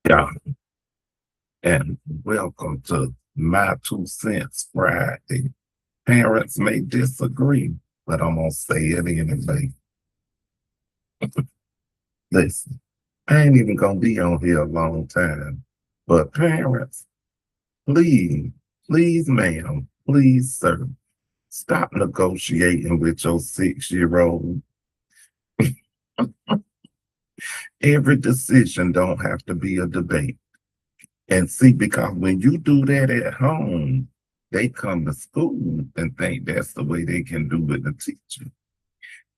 Yeah, and welcome to My 2 Cents Friday. Parents may disagree, but I'm gonna say it anyway. Listen, I ain't even gonna be on here a long time, but parents, please, please, ma'am, please, sir, stop negotiating with your 6-year-old. Every decision don't have to be a debate. And see, because when you do that at home, they come to school and think that's the way they can do with the teacher.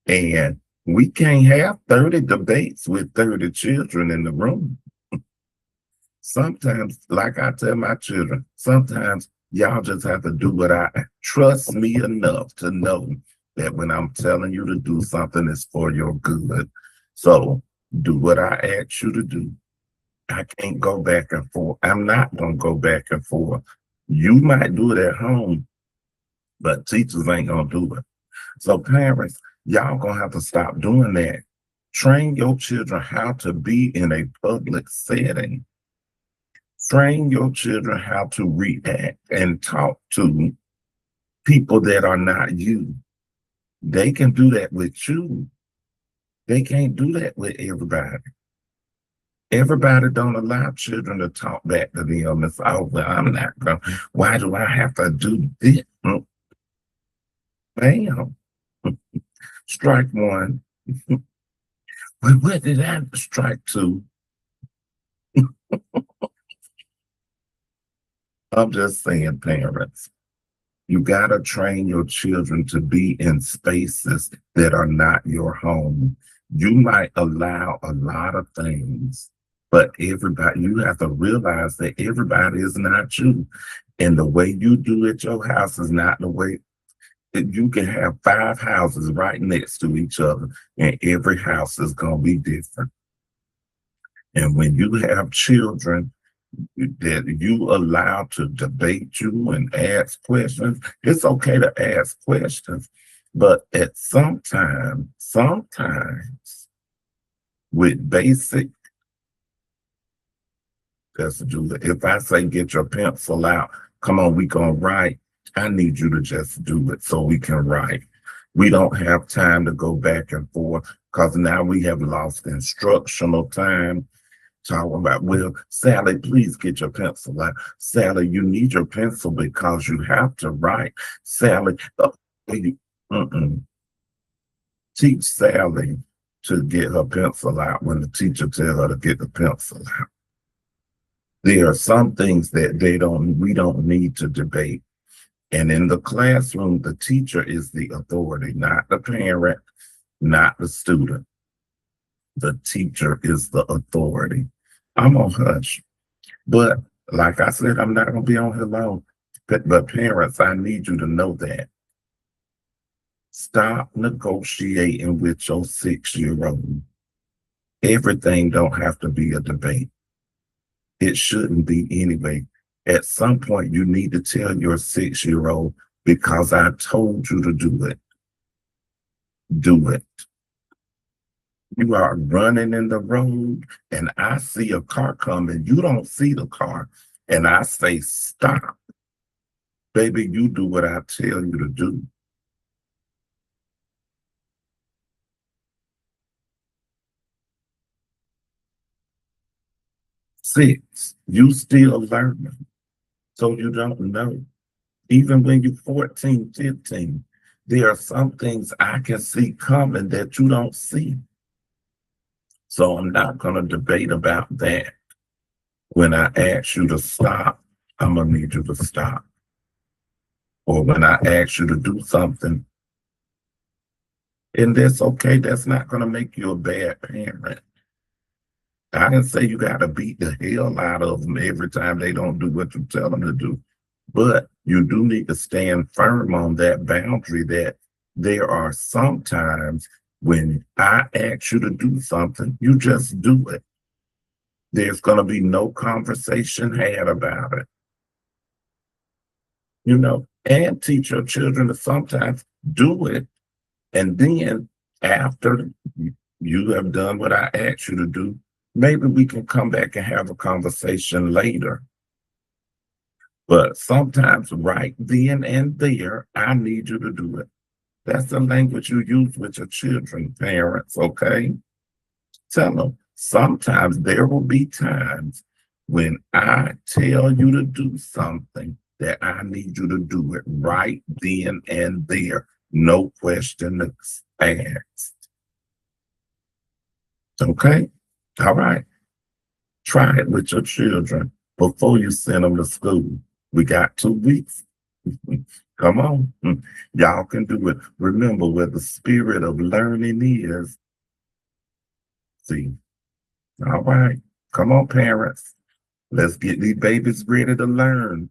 And we can't have 30 debates with 30 children in the room. Sometimes, like I tell my children, sometimes y'all just have to do what I trust me enough to know that when I'm telling you to do something, it's for your good. So do what I ask you to do. I can't go back and forth. I'm not going to go back and forth. You might do it at home, but teachers ain't going to do it. So parents, y'all going to have to stop doing that. Train your children how to be in a public setting. Train your children how to react and talk to people that are not you. They can do that with you. They can't do that with everybody. Everybody don't allow children to talk back to them. It's, oh, well, I'm not going. Why do I have to do this? Bam. Strike one. But what did I strike two? I'm just saying, parents, you got to train your children to be in spaces that are not your home. You might allow a lot of things, but everybody, you have to realize that everybody is not you. And the way you do at your house is not the way that you can have 5 houses right next to each other, and every house is going to be different. And when you have children that you allow to debate you and ask questions, it's okay to ask questions, but at sometimes with basic, that's to do it. If I say get your pencil out, come on, we gonna write. I need you to just do it so we can write. We don't have time to go back and forth because now we have lost instructional time talking about, well, Sally, please get your pencil out. Sally, you need your pencil because you have to write. Sally, teach Sally to get her pencil out when the teacher tells her to get the pencil out. There are some things that we don't need to debate. And in the classroom, the teacher is the authority, not the parent, not the student. The teacher is the authority. I'm on hush. But like I said, I'm not going to be on here long. But parents, I need you to know that. Stop negotiating with your 6-year-old. Everything don't have to be a debate. It shouldn't be anyway. At some point, you need to tell your 6-year-old, because I told you to do it. Do it. You are running in the road and I see a car coming. You don't see the car. And I say, stop. Baby, you do what I tell you to do. Six, you still learning. So you don't know. Even when you're 14, 15, there are some things I can see coming that you don't see. So I'm not going to debate about that. When I ask you to stop, I'm going to need you to stop. Or when I ask you to do something, and that's okay, that's not going to make you a bad parent. I didn't say you got to beat the hell out of them every time they don't do what you tell them to do. But you do need to stand firm on that boundary that there are some times when I ask you to do something, you just do it. There's going to be no conversation had about it. And teach your children to sometimes do it. And then after you have done what I asked you to do, maybe we can come back and have a conversation later. But sometimes right then and there, I need you to do it. That's the language you use with your children, parents, okay? Tell them sometimes there will be times when I tell you to do something that I need you to do it right then and there. No question asked. Okay? All right. Try it with your children before you send them to school. We got 2 weeks. Come on. Y'all can do it. Remember where the spirit of learning is. See, all right. Come on, parents. Let's get these babies ready to learn.